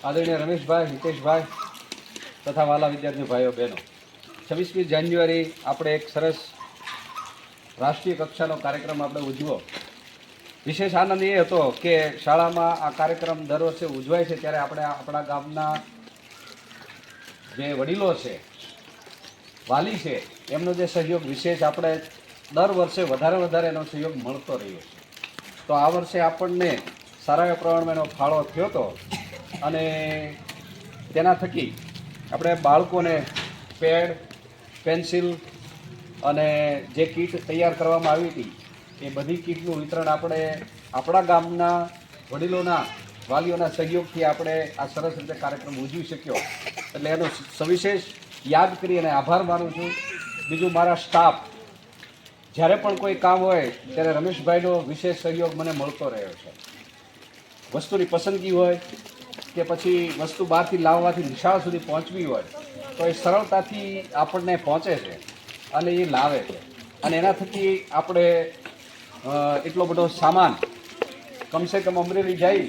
આદરણીય રમેશભાઈ, હિતેશભાઈ તથા વાલા વિદ્યાર્થી ભાઈઓ બહેનો, 26મી જાન્યુઆરી આપણે એક સરસ રાષ્ટ્રીય કક્ષાનો કાર્યક્રમ આપણે ઉજવો. વિશેષ આનંદ એ હતો કે શાળામાં આ કાર્યક્રમ દર વર્ષે ઉજવાય છે ત્યારે આપણે આપણા ગામના જે વડીલો છે, વાલી છે, એમનો જે સહયોગ વિશેષ આપણે દર વર્ષે વધારે એનો સહયોગ મળતો રહ્યો છે. તો આ વર્ષે આપણને સારા એવા પ્રમાણમાં એનો ફાળો થયો હતો અને તેના થકી આપણે બાળકોને પેડ, પેન્સિલ અને જે કીટ તૈયાર કરવામાં આવી હતી એ બધી કીટનું વિતરણ આપણે આપણા ગામના વડીલોના, વાલીઓના સહયોગથી આપણે આ સરસ રીતે કાર્યક્રમ ઉજવી શક્યો. એટલે એનો સવિશેષ યાદ કરી અને આભાર માનું છું. બીજું, મારા સ્ટાફ, જ્યારે પણ કોઈ કામ હોય ત્યારે રમેશભાઈનો વિશેષ સહયોગ મને મળતો રહ્યો છે. વસ્તુની પસંદગી હોય કે પછી વસ્તુ બહારથી લાવવાથી નિશાળ સુધી પહોંચવી હોય તો એ સરળતાથી આપણને પહોંચે છે અને એ લાવે છે. અને એના થકી આપણે એટલો બધો સામાન કમસે કમ અમરેલી જાય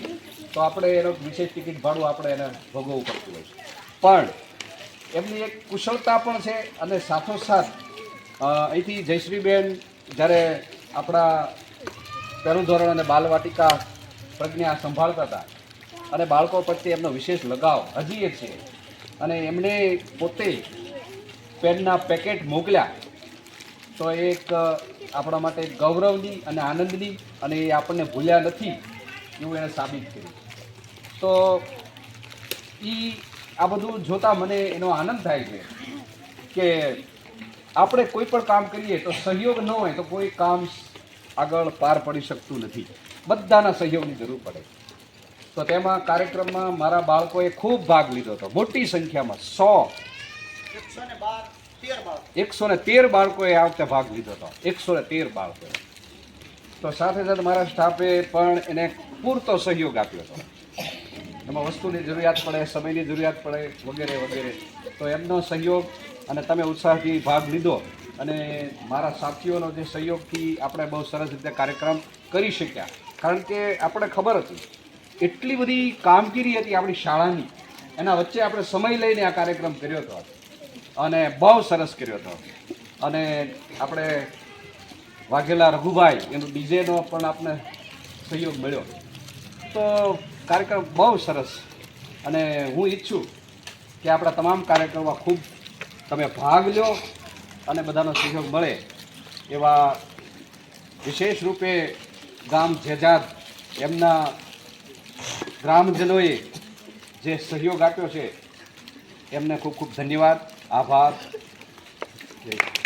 તો આપણે એનો વિશેષ ટિકિટ ભાડું આપણે એને ભોગવવું પડતું હોય છે. પણ એમની એક કુશળતા પણ છે અને સાથોસાથ અહીંથી જયશ્રીબેન જ્યારે આપણા પહેલું ધોરણ અને બાલવાટિકા પ્રજ્ઞા સંભાળતા હતા અને બાળકો પ્રત્યે એમનો વિશેષ લગાવ હજી છે અને એમણે પોતે પેનના પેકેટ મોકલ્યા તો એક આપણા માટે ગૌરવની અને આનંદની અને એ આપણને ભૂલ્યા નથી એવું એણે સાબિત કર્યું. તો આ બધું જોતાં મને એનો આનંદ થાય છે કે આપણે કોઈ પણ કામ કરીએ તો સહયોગ ન હોય તો કોઈ કામ આગળ પાર પડી શકતું નથી. બધાના સહયોગની જરૂર પડે. તો તેમાં કાર્યક્રમમાં મારા બાળકોએ ખૂબ ભાગ લીધો હતો, મોટી સંખ્યામાં 113 બાળકોએ આ વખતે ભાગ લીધો હતો, 113 બાળકોએ. તો સાથે સાથે મારા સ્ટાફે પણ એને પૂરતો સહયોગ આપ્યો હતો. એમાં વસ્તુની જરૂરિયાત પડે, સમયની જરૂરિયાત પડે, વગેરે વગેરે. તો એમનો સહયોગ અને તમે ઉત્સાહથી ભાગ લીધો અને મારા સાથીઓનો જે સહયોગથી આપણે બહુ સરસ રીતે કાર્યક્રમ કરી શક્યા. કારણ કે આપણે ખબર હતી એટલી બધી કામગીરી હતી આપણી શાળાની, એના વચ્ચે આપણે સમય લઈને આ કાર્યક્રમ કર્યો હતો અને બહુ સરસ કર્યો હતો. અને આપણે વાઘેલા રઘુભાઈ એનું ડીજેનો પણ આપણે સહયોગ મળ્યો. તો કાર્યક્રમ બહુ સરસ. અને હું ઈચ્છું કે આપણા તમામ કાર્યક્રમમાં ખૂબ તમે ભાગ લો અને બધાનો સહયોગ મળે એવા વિશેષ રૂપે ગામ જેજાદ એમના ગ્રામજનોએ જે સહયોગ આપ્યો છે એમને ખૂબ ખૂબ ધન્યવાદ, આભાર. જય